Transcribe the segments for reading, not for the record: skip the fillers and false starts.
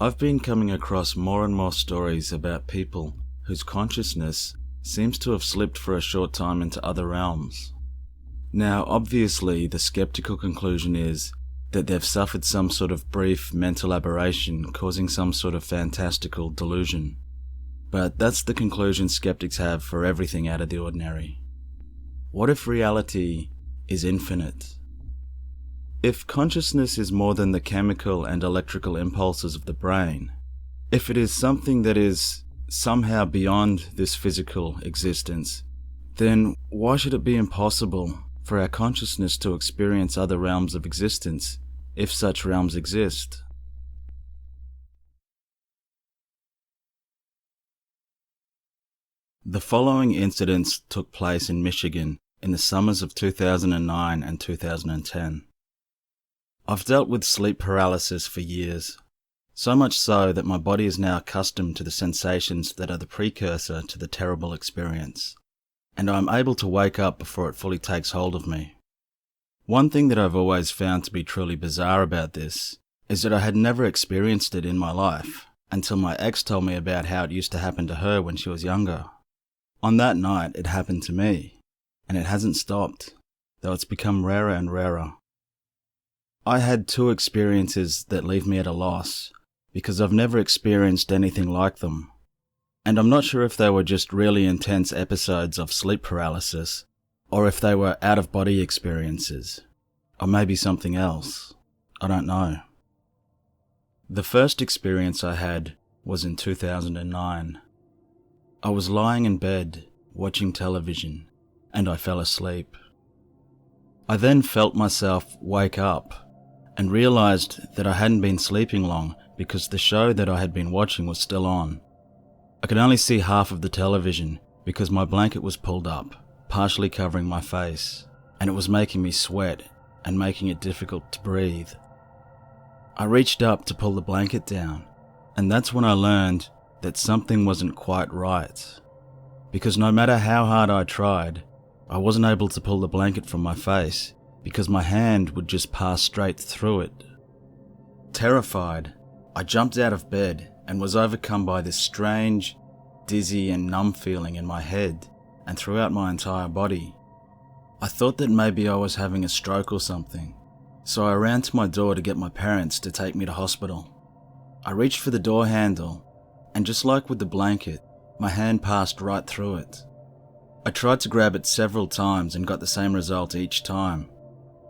I've been coming across more and more stories about people whose consciousness seems to have slipped for a short time into other realms. Now, obviously, the skeptical conclusion is that they've suffered some sort of brief mental aberration causing some sort of fantastical delusion. But that's the conclusion skeptics have for everything out of the ordinary. What if reality is infinite? If consciousness is more than the chemical and electrical impulses of the brain, if it is something that is somehow beyond this physical existence, then why should it be impossible for our consciousness to experience other realms of existence, if such realms exist? The following incidents took place in Michigan in the summers of 2009 and 2010. I've dealt with sleep paralysis for years, so much so that my body is now accustomed to the sensations that are the precursor to the terrible experience, and I'm able to wake up before it fully takes hold of me. One thing that I've always found to be truly bizarre about this is that I had never experienced it in my life until my ex told me about how it used to happen to her when she was younger. On that night, it happened to me, and it hasn't stopped, though it's become rarer and rarer. I had two experiences that leave me at a loss, because I've never experienced anything like them. And I'm not sure if they were just really intense episodes of sleep paralysis, or if they were out-of-body experiences, or maybe something else. I don't know. The first experience I had was in 2009. I was lying in bed, watching television, and I fell asleep. I then felt myself wake up, and realised that I hadn't been sleeping long because the show that I had been watching was still on. I could only see half of the television because my blanket was pulled up, partially covering my face, and it was making me sweat and making it difficult to breathe. I reached up to pull the blanket down, and that's when I learned that something wasn't quite right, because no matter how hard I tried, I wasn't able to pull the blanket from my face because my hand would just pass straight through it. Terrified, I jumped out of bed and was overcome by this strange, dizzy and numb feeling in my head and throughout my entire body. I thought that maybe I was having a stroke or something, so I ran to my door to get my parents to take me to hospital. I reached for the door handle, and just like with the blanket, my hand passed right through it. I tried to grab it several times and got the same result each time.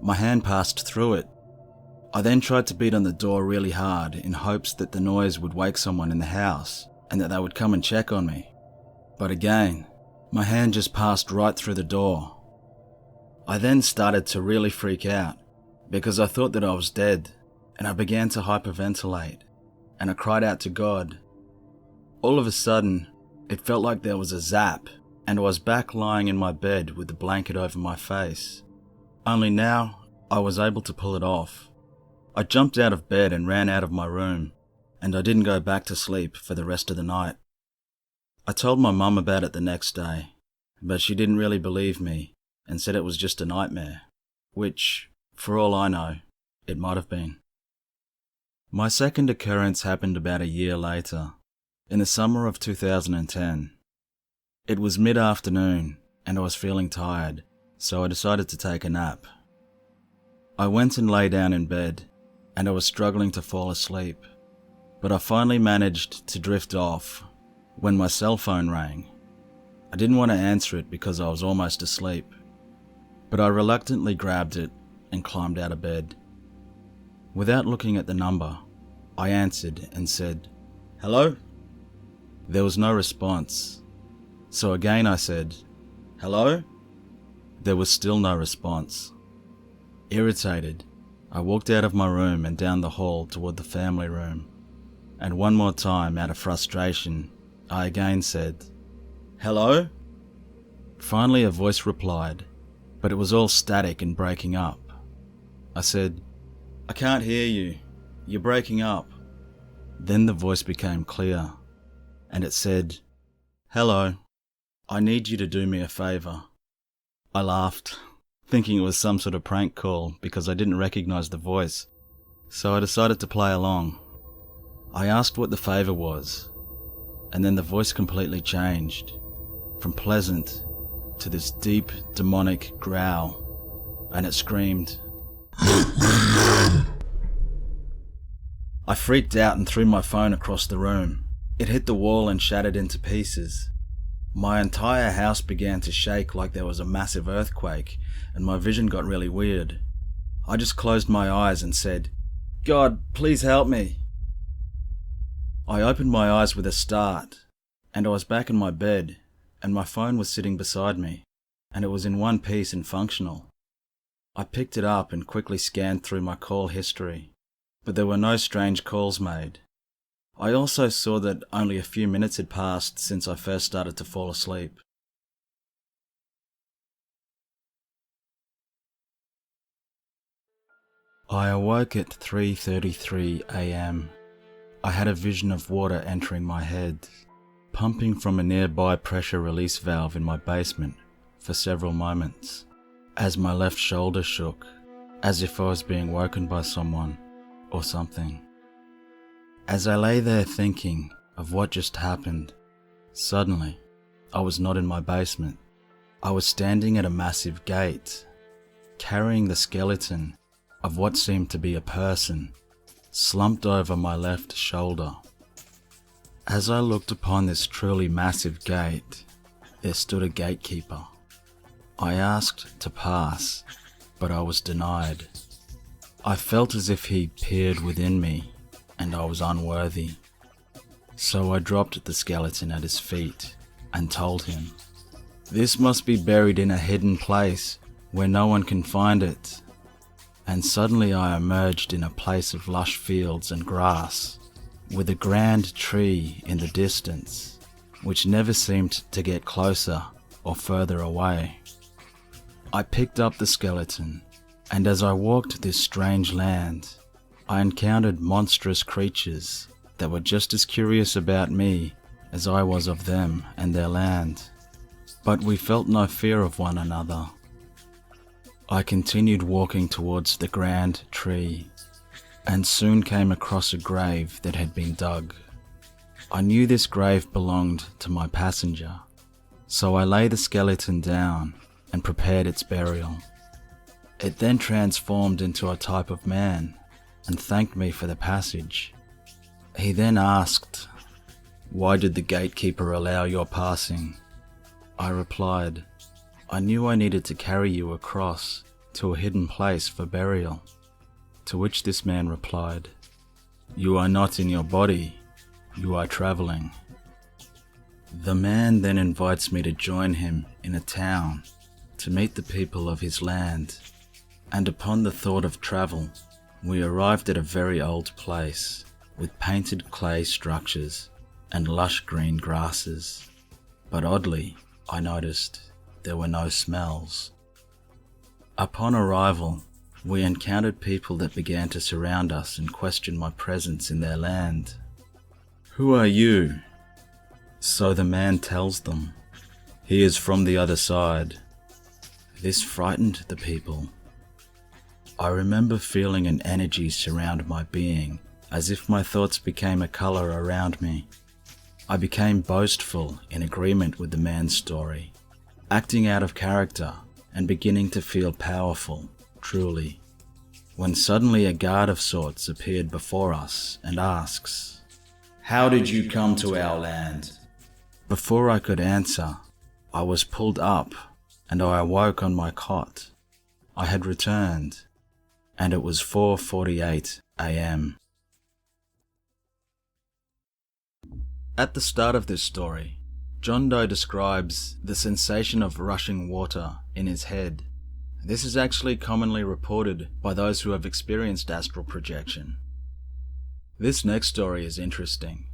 My hand passed through it. I then tried to beat on the door really hard in hopes that the noise would wake someone in the house and that they would come and check on me. But again, my hand just passed right through the door. I then started to really freak out because I thought that I was dead, and I began to hyperventilate, and I cried out to God. All of a sudden, it felt like there was a zap, and I was back lying in my bed with the blanket over my face. Only now, I was able to pull it off. I jumped out of bed and ran out of my room, and I didn't go back to sleep for the rest of the night. I told my mum about it the next day, but she didn't really believe me and said it was just a nightmare, which, for all I know, it might have been. My second occurrence happened about a year later, in the summer of 2010. It was mid-afternoon, and I was feeling tired, so I decided to take a nap. I went and lay down in bed, and I was struggling to fall asleep, but I finally managed to drift off when my cell phone rang. I didn't want to answer it because I was almost asleep, but I reluctantly grabbed it and climbed out of bed. Without looking at the number, I answered and said, "Hello?" There was no response, so again I said, "Hello?" There was still no response. Irritated, I walked out of my room and down the hall toward the family room, and one more time, out of frustration, I again said, "Hello?" Finally a voice replied, but it was all static and breaking up. I said, "I can't hear you. You're breaking up." Then the voice became clear, and it said, "Hello, I need you to do me a favor." I laughed, thinking it was some sort of prank call because I didn't recognize the voice, so I decided to play along. I asked what the favour was, and then the voice completely changed, from pleasant to this deep, demonic growl, and it screamed. I freaked out and threw my phone across the room. It hit the wall and shattered into pieces. My entire house began to shake like there was a massive earthquake, and my vision got really weird. I just closed my eyes and said, "God, please help me." I opened my eyes with a start, and I was back in my bed, and my phone was sitting beside me, and it was in one piece and functional. I picked it up and quickly scanned through my call history, but there were no strange calls made. I also saw that only a few minutes had passed since I first started to fall asleep. I awoke at 3:33 a.m. I had a vision of water entering my head, pumping from a nearby pressure release valve in my basement for several moments, as my left shoulder shook, as if I was being woken by someone or something. As I lay there thinking of what just happened, suddenly, I was not in my basement. I was standing at a massive gate, carrying the skeleton of what seemed to be a person, slumped over my left shoulder. As I looked upon this truly massive gate, there stood a gatekeeper. I asked to pass, but I was denied. I felt as if he peered within me, and I was unworthy. So I dropped the skeleton at his feet and told him, "This must be buried in a hidden place where no one can find it." And suddenly I emerged in a place of lush fields and grass, with a grand tree in the distance, which never seemed to get closer or further away. I picked up the skeleton, and as I walked this strange land, I encountered monstrous creatures that were just as curious about me as I was of them and their land. But we felt no fear of one another. I continued walking towards the grand tree, and soon came across a grave that had been dug. I knew this grave belonged to my passenger, so I lay the skeleton down and prepared its burial. It then transformed into a type of man and thanked me for the passage. He then asked, "Why did the gatekeeper allow your passing?" I replied, "I knew I needed to carry you across to a hidden place for burial." To which this man replied, "You are not in your body, you are traveling." The man then invites me to join him in a town to meet the people of his land, and upon the thought of travel, we arrived at a very old place with painted clay structures and lush green grasses. But oddly, I noticed there were no smells. Upon arrival, we encountered people that began to surround us and question my presence in their land. "Who are you?" So the man tells them, "He is from the other side." This frightened the people. I remember feeling an energy surround my being, as if my thoughts became a color around me. I became boastful in agreement with the man's story, acting out of character and beginning to feel powerful, truly, when suddenly a guard of sorts appeared before us and asks, "How did you come to our land?" Before I could answer, I was pulled up and I awoke on my cot. I had returned, and it was 4:48 a.m. At the start of this story, John Doe describes the sensation of rushing water in his head. This is actually commonly reported by those who have experienced astral projection. This next story is interesting.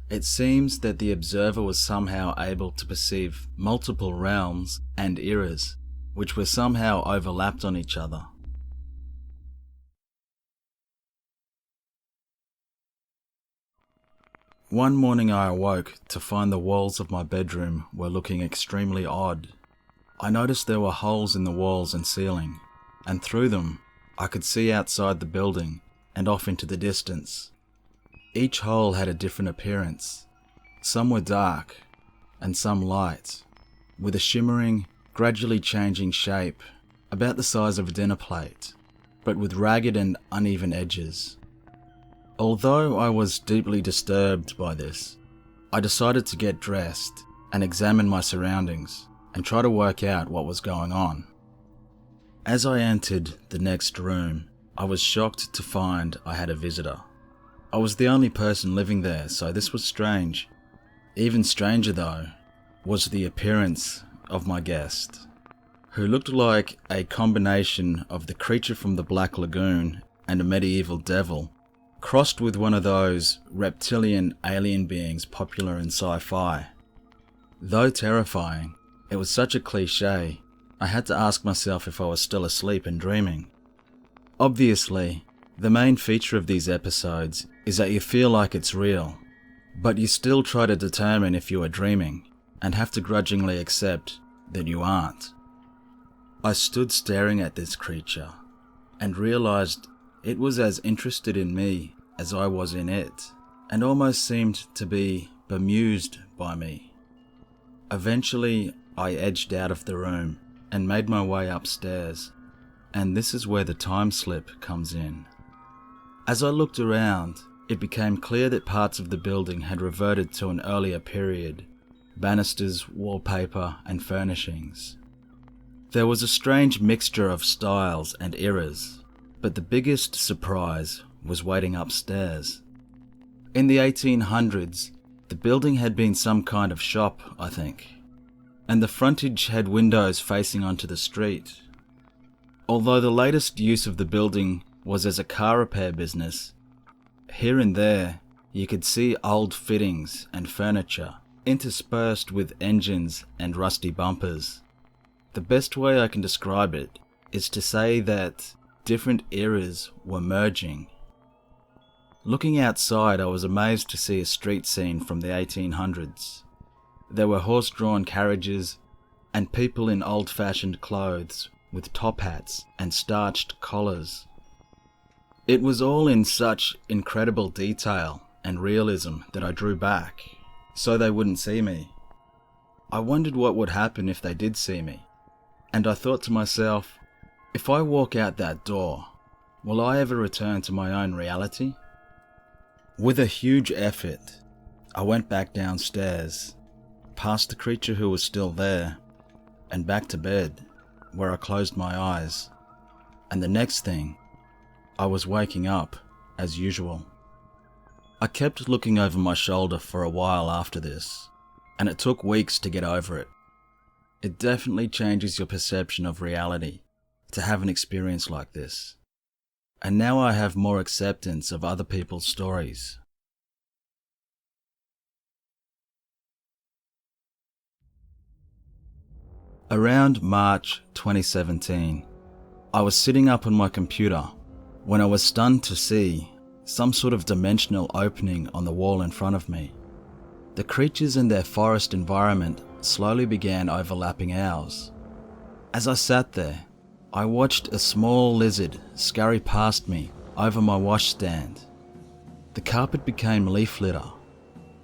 It seems that the observer was somehow able to perceive multiple realms and eras, which were somehow overlapped on each other. One morning I awoke to find the walls of my bedroom were looking extremely odd. I noticed there were holes in the walls and ceiling, and through them I could see outside the building and off into the distance. Each hole had a different appearance. Some were dark, and some light, with a shimmering, gradually changing shape, about the size of a dinner plate, but with ragged and uneven edges. Although I was deeply disturbed by this, I decided to get dressed and examine my surroundings and try to work out what was going on. As I entered the next room, I was shocked to find I had a visitor. I was the only person living there, so this was strange. Even stranger, though, was the appearance of my guest, who looked like a combination of the creature from the Black Lagoon and a medieval devil, crossed with one of those reptilian alien beings popular in sci-fi. Though terrifying, it was such a cliche, I had to ask myself if I was still asleep and dreaming. Obviously, the main feature of these episodes is that you feel like it's real, but you still try to determine if you are dreaming, and have to grudgingly accept that you aren't. I stood staring at this creature, and realized it was as interested in me as I was in it, and almost seemed to be bemused by me. Eventually, I edged out of the room and made my way upstairs, and this is where the time slip comes in. As I looked around, it became clear that parts of the building had reverted to an earlier period, banisters, wallpaper, and furnishings. There was a strange mixture of styles and eras, but the biggest surprise was waiting upstairs. In the 1800s, the building had been some kind of shop, I think, and the frontage had windows facing onto the street. Although the latest use of the building was as a car repair business, here and there you could see old fittings and furniture interspersed with engines and rusty bumpers. The best way I can describe it is to say that different eras were merging. Looking outside, I was amazed to see a street scene from the 1800s. There were horse-drawn carriages and people in old-fashioned clothes with top hats and starched collars. It was all in such incredible detail and realism that I drew back, so they wouldn't see me. I wondered what would happen if they did see me, and I thought to myself, if I walk out that door, will I ever return to my own reality? With a huge effort, I went back downstairs, past the creature who was still there, and back to bed, where I closed my eyes, and the next thing, I was waking up as usual. I kept looking over my shoulder for a while after this, and it took weeks to get over it. It definitely changes your perception of reality to have an experience like this, and now I have more acceptance of other people's stories. Around March 2017, I was sitting up on my computer when I was stunned to see some sort of dimensional opening on the wall in front of me. The creatures in their forest environment slowly began overlapping ours. As I sat there, I watched a small lizard scurry past me over my washstand. The carpet became leaf litter,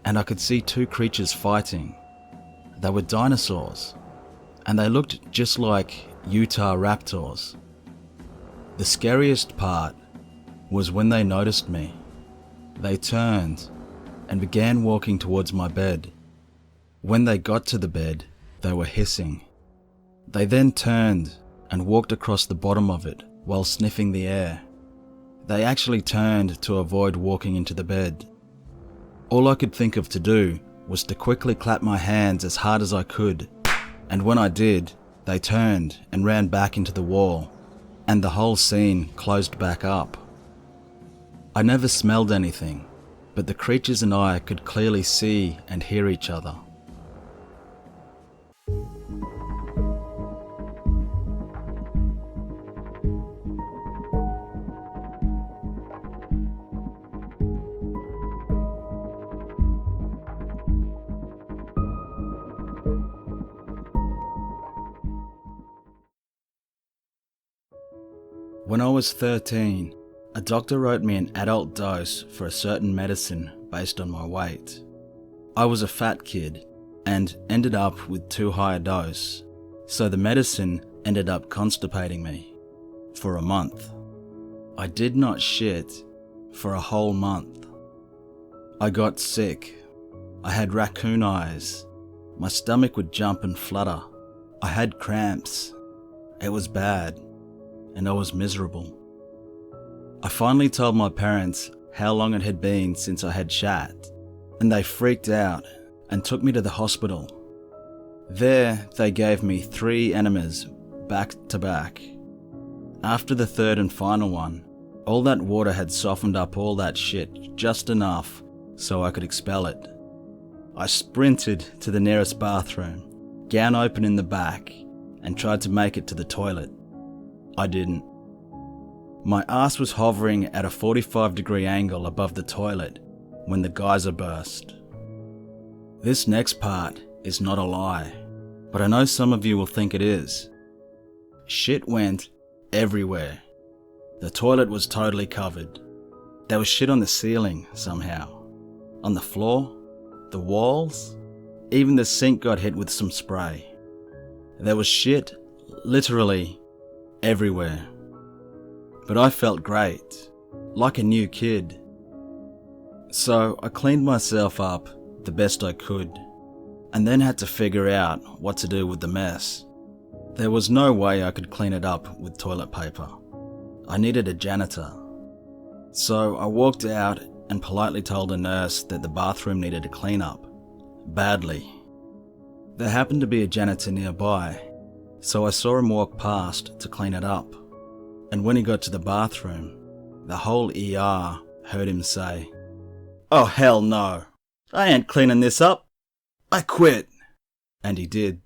and I could see two creatures fighting. They were dinosaurs, and they looked just like Utah raptors. The scariest part was when they noticed me. They turned and began walking towards my bed. When they got to the bed, they were hissing. They then turned and walked across the bottom of it while sniffing the air. They actually turned to avoid walking into the bed. All I could think of to do was to quickly clap my hands as hard as I could, and when I did, they turned and ran back into the wall, and the whole scene closed back up. I never smelled anything, but the creatures and I could clearly see and hear each other. When I was 13, A doctor wrote me an adult dose for a certain medicine based on my weight. I was a fat kid and ended up with too high a dose, so the medicine ended up constipating me for a month. I did not shit for a whole month. I got sick. I had raccoon eyes. My stomach would jump and flutter. I had cramps. It was bad, and I was miserable. I finally told my parents how long it had been since I had shat, and they freaked out and took me to the hospital. There, they gave me 3 enemas back to back. After the third and final one, all that water had softened up all that shit just enough so I could expel it. I sprinted to the nearest bathroom, gown open in the back, and tried to make it to the toilet. I didn't. My ass was hovering at a 45-degree angle above the toilet when the geyser burst. This next part is not a lie, but I know some of you will think it is. Shit went everywhere. The toilet was totally covered. There was shit on the ceiling somehow, on the floor, the walls, even the sink got hit with some spray. There was shit literally everywhere. But I felt great, like a new kid. So I cleaned myself up the best I could, and then had to figure out what to do with the mess. There was no way I could clean it up with toilet paper. I needed a janitor. So I walked out and politely told a nurse that the bathroom needed a clean up, badly. There happened to be a janitor nearby, so I saw him walk past to clean it up. And when he got to the bathroom, the whole ER heard him say, "Oh hell no, I ain't cleaning this up. I quit." And he did.